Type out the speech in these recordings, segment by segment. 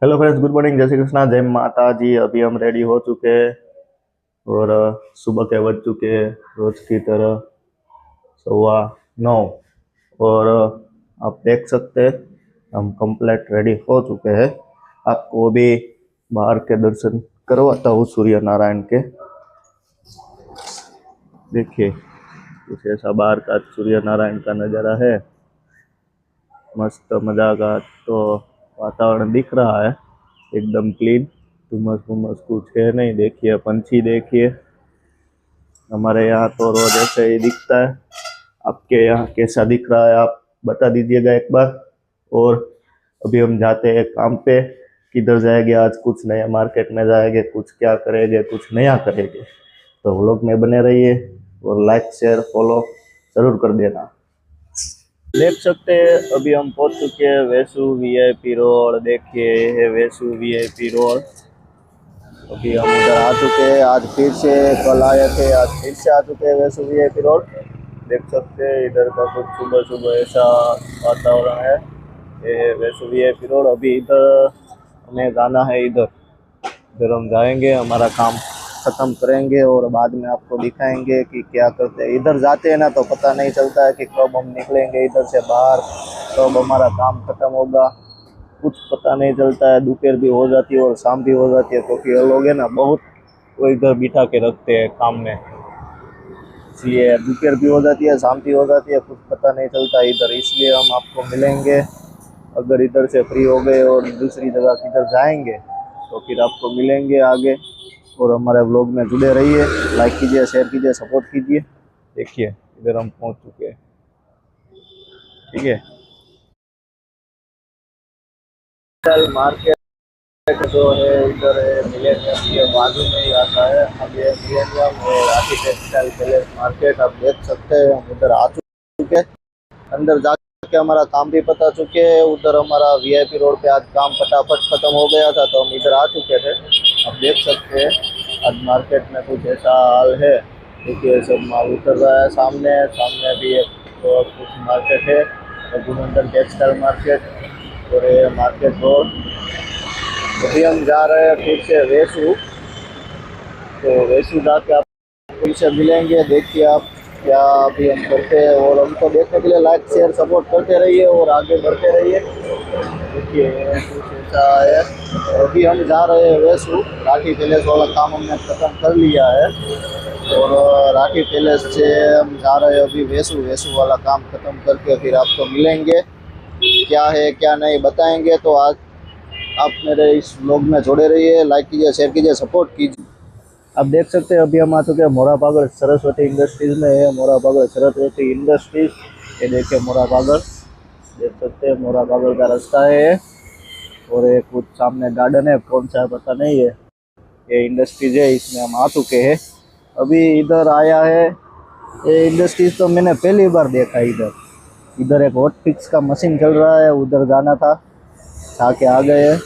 Hello friends, good morning, जय श्री कृष्णा, जय माता जी। अभी हम रेडी हो चुके हैं और सुबह के बज चुके हैं रोज की तरह 9:15। और आप देख सकते हैं हम कंप्लीट रेडी हो चुके हैं। आपको भी बाहर के दर्शन करवाता हूँ सूर्य नारायण के। देखिए कुछ ऐसा बाहर का सूर्य नारायण का नज़ारा है। मस्त मजा का तो वातावरण दिख रहा है, एकदम क्लीन। धुम्मस धुम्मस कुछ है नहीं। देखिए पंछी, देखिए हमारे यहाँ तो रोज ऐसे ही दिखता है। आपके यहाँ कैसा दिख रहा है आप बता दीजिएगा एक बार। और अभी हम जाते हैं काम पे। किधर जाएंगे आज? कुछ नया मार्केट में जाएंगे, कुछ क्या करेंगे, कुछ नया करेंगे। तो व्लॉग में बने रहिए और लाइक शेयर फॉलो जरूर कर देना। देख सकते हैं अभी हम पहुंच चुके हैं वेसु वीआईपी रोड। देखिए ये है वेसु वीआईपी रोड। अभी हम इधर आ चुके हैं। आज फिर से कल आए थे, आज फिर से आ चुके हैं वैसे वीआईपी रोड। देख सकते हैं इधर का कुछ सुबह सुबह ऐसा वातावरण है। ये वैसे वीआईपी रोड। अभी इधर हमें जाना है, इधर इधर हम जाएंगे, हमारा काम ख़त्म करेंगे और बाद में आपको दिखाएंगे कि क्या करते हैं। इधर जाते हैं ना तो पता नहीं चलता है कि कब हम निकलेंगे इधर से बाहर, कब हमारा काम ख़त्म होगा, कुछ पता नहीं चलता है। दोपहर भी हो जाती है और शाम भी हो जाती है, क्योंकि ये लोग है ना बहुत वो इधर बिठा के रखते हैं काम में, इसलिए दोपहर भी हो जाती है, शाम भी हो जाती है, कुछ पता नहीं चलता इधर। इसलिए हम आपको मिलेंगे अगर इधर से फ्री हो गए और दूसरी जगह किधर जाएंगे तो फिर आपको मिलेंगे आगे। और हमारे व्लॉग में जुड़े रहिए, लाइक कीजिए, शेयर कीजिए, सपोर्ट कीजिए। देखिए इधर हम पहुंच चुके हैं, ठीक है। मार्केट जो है इधर है मिलेनियम के बाजू में ही आता है। अब ये मिलेनियम और राठी टेक्सटाइल पैलेस मार्केट आप देख सकते हैं। हम इधर आ चुके हैं, अंदर जाके हमारा काम भी पता चुके हैं। उधर हमारा वीआईपी रोड पे आज काम फटाफट खत्म हो गया था तो हम इधर आ चुके थे। आप देख सकते हैं आज मार्केट में कुछ ऐसा हाल है। देखिए सब माल उतर रहा है। सामने सामने भी एक और कुछ मार्केट है, रघुनंदन टेक्सटाइल मार्केट। और ये मार्केट रोड। अभी हम जा रहे हैं फिर से वेसु। तो वेसु जाके आप फिर से मिलेंगे। देखिए आप क्या अभी हम करते हैं, और हमको देखने के लिए लाइक शेयर सपोर्ट करते रहिए और आगे बढ़ते रहिए। देखिए कुछ ऐसा है। अभी हम जा रहे हैं वेसु। राठी पैलेस वाला काम हमने ख़त्म कर लिया है और राठी पैलेस से हम जा रहे हैं अभी वेसु। वेसु वाला काम ख़त्म करके फिर आपको मिलेंगे, क्या है क्या नहीं बताएंगे। तो आज आप मेरे इस ब्लॉग में जुड़े रहिए, लाइक कीजिए, शेयर कीजिए, सपोर्ट कीजिए। आप देख सकते हैं अभी हम आ चुके हैं मोरा पागड़ सरस्वती इंडस्ट्रीज में है। मोरा पागड़ सरस्वती इंडस्ट्रीज, ये देखिए मोरा पागड़ देख सकते हैं। मोरा पागड़ का रास्ता है और एक कुछ सामने गार्डन है, कौन सा है पता नहीं है। ये इंडस्ट्रीज है, इसमें हम आ चुके हैं। अभी इधर आया है ये इंडस्ट्रीज तो मैंने पहली बार देखा। इधर इधर एक हॉट फिक्स का मशीन चल रहा है, उधर जाना था, जाके आ गए हैं।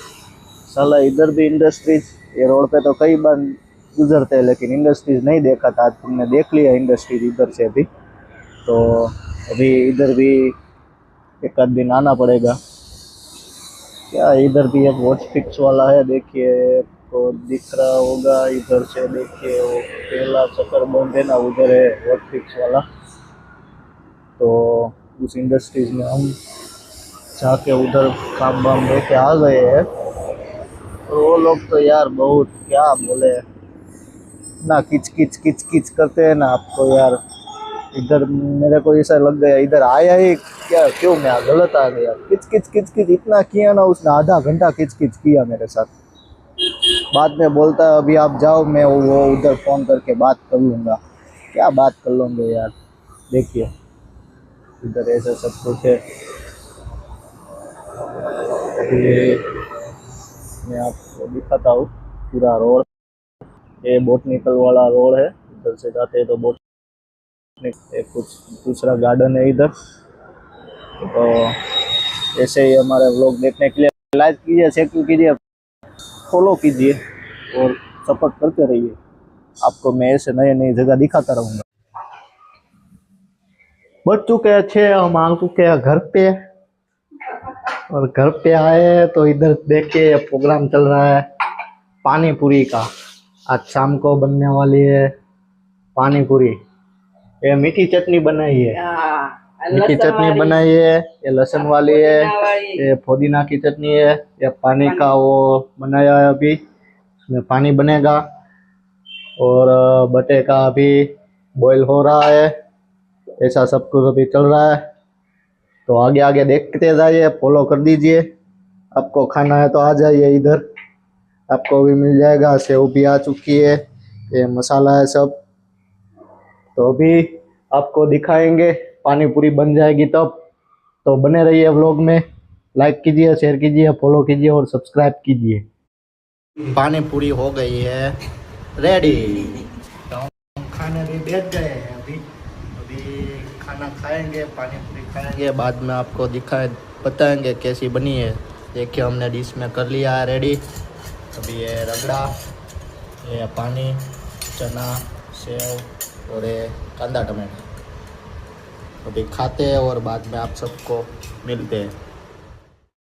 साला इधर भी इंडस्ट्रीज, ये रोड पे तो कई बार गुजरते हैं लेकिन इंडस्ट्रीज नहीं देखा था। आज तुमने देख लिया इंडस्ट्रीज इधर से भी। तो अभी इधर भी एक आध दिन आना पड़ेगा। क्या इधर भी एक वॉच फिक्स वाला है, देखिए तो दिख रहा होगा इधर से। देखिए वो पहला चक्कर बंद है ना, उधर है वॉच फिक्स वाला। तो उस इंडस्ट्रीज में हम जाके उधर काम वाम लेके आ गए हैं। तो वो लोग तो यार बहुत क्या बोले ना, किच किच किच किच करते हैं ना आपको यार। इधर मेरे को ऐसा लग गया इधर आया ही क्या, क्यों मैं गलत आ गया। किच किच किच किच इतना किया ना उसने, आधा घंटा किच किच किया मेरे साथ। बाद में बोलता है अभी आप जाओ, मैं वो उधर फ़ोन करके बात कर लूँगा। क्या बात कर लूँगे यार। देखिए इधर ऐसा सब कुछ है। अभी मैं आपको दिखाता हूँ पूरा रोड। ये बोटनिकल वाला रोड है, इधर से जाते हैं तो बोटनिक कुछ दूसरा गार्डन है इधर। तो ऐसे ही हमारे व्लॉग देखने के लिए लाइक कीजिए, शेयर कीजिए, फॉलो कीजिए और सपोर्ट करते रहिए। आपको मैं ऐसे नए नई जगह दिखाता रहूँगा। बच चुके हैं 6, हम आ चुके हैं घर पे। और घर पे आए तो इधर देखिए प्रोग्राम चल रहा है पानी पूरी का। आज शाम को बनने वाली है पानी पूरी। ये मीठी चटनी बनाई है, मीठी चटनी बनाई है, ये लहसुन वाली है, ये पुदीना की चटनी है, ये पानी का वो बनाया है अभी, इसमें पानी बनेगा। और बटे का अभी बॉईल हो रहा है। ऐसा सब कुछ अभी चल रहा है। तो आगे आगे देखते जाइए, फॉलो कर दीजिए। आपको खाना है तो आ जाइए इधर, आपको भी मिल जाएगा। सेव भी आ चुकी है, ये मसाला है सब। तो अभी आपको दिखाएंगे पानी पूरी बन जाएगी तब। तो बने रहिए व्लॉग में, लाइक कीजिए, शेयर कीजिए, फॉलो कीजिए और सब्सक्राइब कीजिए। पानी पूरी हो गई है रेडी। तो हम खाने भी बैठ गए हैं अभी। अभी खाना खाएंगे, पानी पूरी खाएंगे, बाद में आपको बताएंगे कैसी बनी है। देखिए हमने डिश में कर लिया है रेडी। अभी ये रगड़ा, ये पानी, चना, सेव और ये कांदा टमाटर। अभी खाते हैं और बाद में आप सबको मिलते हैं।